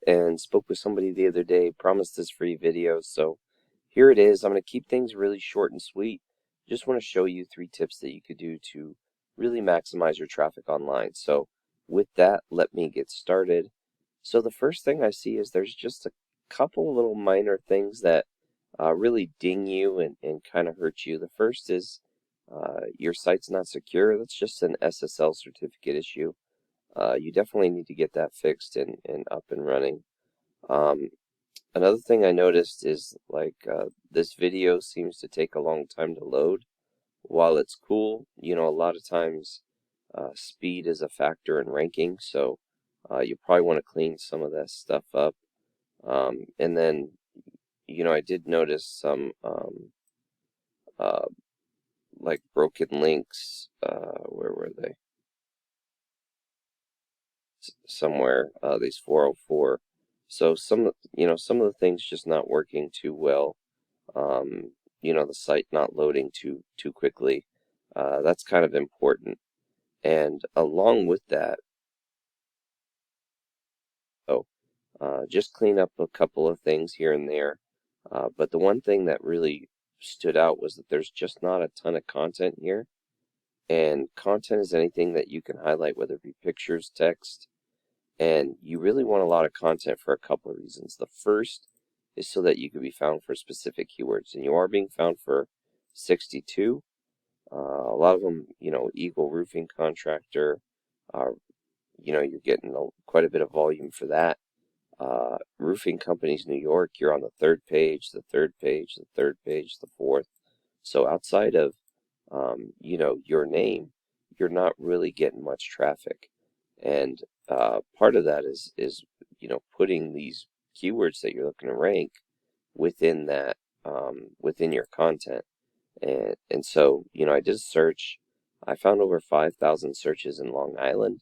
and spoke with somebody the other day, promised this free video, so here it is. I'm going to keep things really short and sweet. Just want to show you 3 tips that you could do to really maximize your traffic online. So with that, let me get started. So the first thing I see is there's just a couple little minor things that really ding you and kind of hurt you. The first is your site's not secure. That's just an SSL certificate issue. You definitely need to get that fixed and up and running. Another thing I noticed is this video seems to take a long time to load. While it's cool, a lot of times speed is a factor in ranking, so you probably want to clean some of that stuff up. And then, I did notice some uh, broken links. Where were they? Somewhere, these 404. So some of the things just not working too well. The site not loading too quickly. That's kind of important. And along with that, just clean up a couple of things here and there. But the one thing that really stood out was that there's just not a ton of content here. And content is anything that you can highlight, whether it be pictures, text, and you really want a lot of content for a couple of reasons. The first is so that you can be found for specific keywords, and you are being found for 62. A lot of them, Eagle Roofing Contractor, you're getting quite a bit of volume for that. Roofing Companies New York, you're on the 3rd page, the 3rd page, the 3rd page, the 4th. So outside of, your name, you're not really getting much traffic. And part of that is putting these keywords that you're looking to rank within that within your content. And so I did a search. I found over 5,000 searches in Long Island.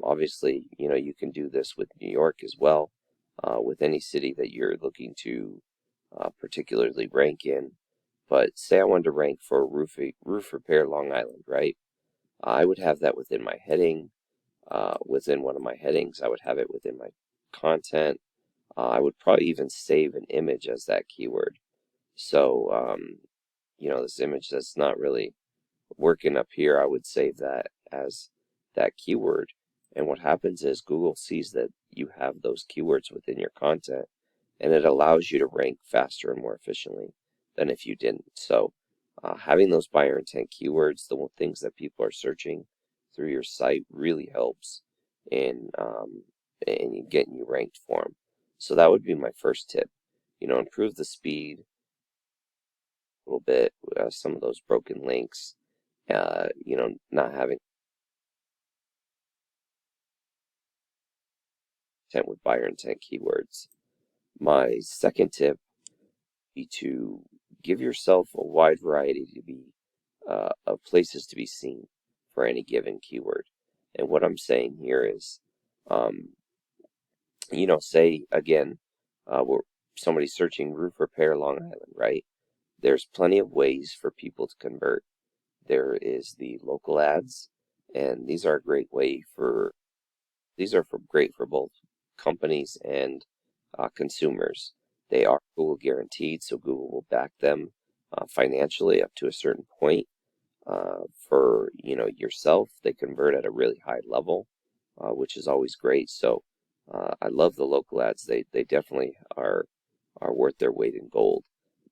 Obviously, you can do this with New York as well, with any city that you're looking to particularly rank in. But say I wanted to rank for roof repair Long Island, right? I would have that within my heading. Within one of my headings, I would have it within my content. I would probably even save an image as that keyword. So, this image that's not really working up here, I would save that as that keyword. And what happens is Google sees that you have those keywords within your content, and it allows you to rank faster and more efficiently than if you didn't. So, having those buyer intent keywords, the things that people are searching through your site, really helps in getting you ranked for them. So that would be my first tip. Improve the speed a little bit. Some of those broken links. Not having intent with buyer intent keywords. My second tip would be to give yourself a wide variety of places to be seen for any given keyword. And what I'm saying here is, say again, somebody's searching roof repair Long Island, right? There's plenty of ways for people to convert. There is the local ads, and these are a great way great for both companies and consumers. They are Google guaranteed, so Google will back them financially up to a certain point. For yourself, they convert at a really high level, which is always great. So I love the local ads. They definitely are worth their weight in gold.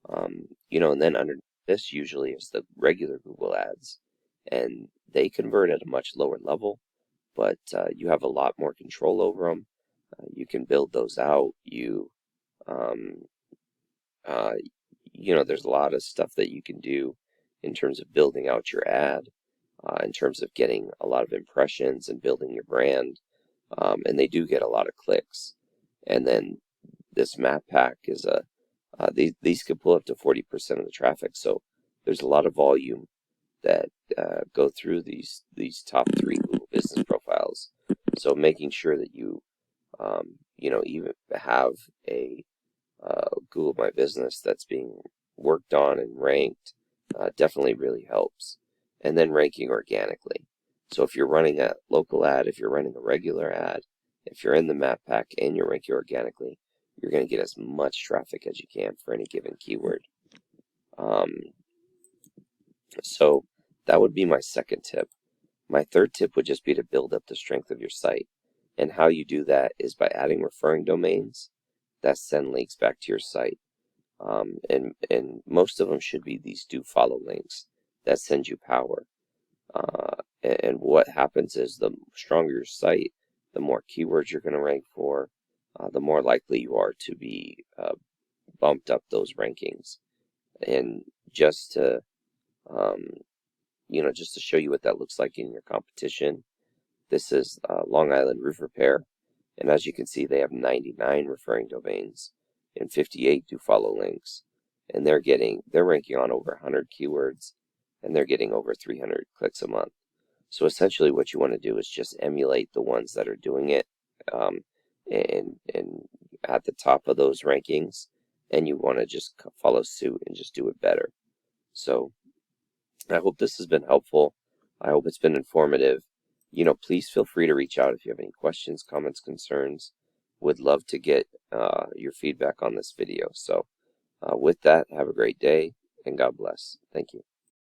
And then under this usually is the regular Google ads, and they convert at a much lower level, but you have a lot more control over them. You can build those out. Um, there's a lot of stuff that you can do in terms of building out your ad, in terms of getting a lot of impressions and building your brand. And they do get a lot of clicks. And then this map pack is these could pull up to 40% of the traffic. So there's a lot of volume that go through these top 3 Google business profiles. So making sure that you even have a Google My Business that's being worked on and ranked definitely really helps. And then ranking organically. So if you're running a local ad, if you're running a regular ad, if you're in the map pack and you're ranking organically, you're going to get as much traffic as you can for any given keyword. So that would be my second tip. My third tip would just be to build up the strength of your site. And how you do that is by adding referring domains that send links back to your site. And most of them should be these do follow links that send you power. And what happens is the stronger your site, the more keywords you're going to rank for, the more likely you are to be bumped up those rankings. And just to just to show you what that looks like in your competition, this is Long Island Roof Repair, and as you can see, they have 99 referring domains and 58 do follow links, and they're ranking on over 100 keywords, and they're getting over 300 clicks a month. So essentially, what you want to do is just emulate the ones that are doing it, and at the top of those rankings, and you want to just follow suit and just do it better. So I hope this has been helpful. I hope it's been informative. Please feel free to reach out if you have any questions, comments, concerns. Would love to get your feedback on this video. So with that, have a great day, and God bless. Thank you.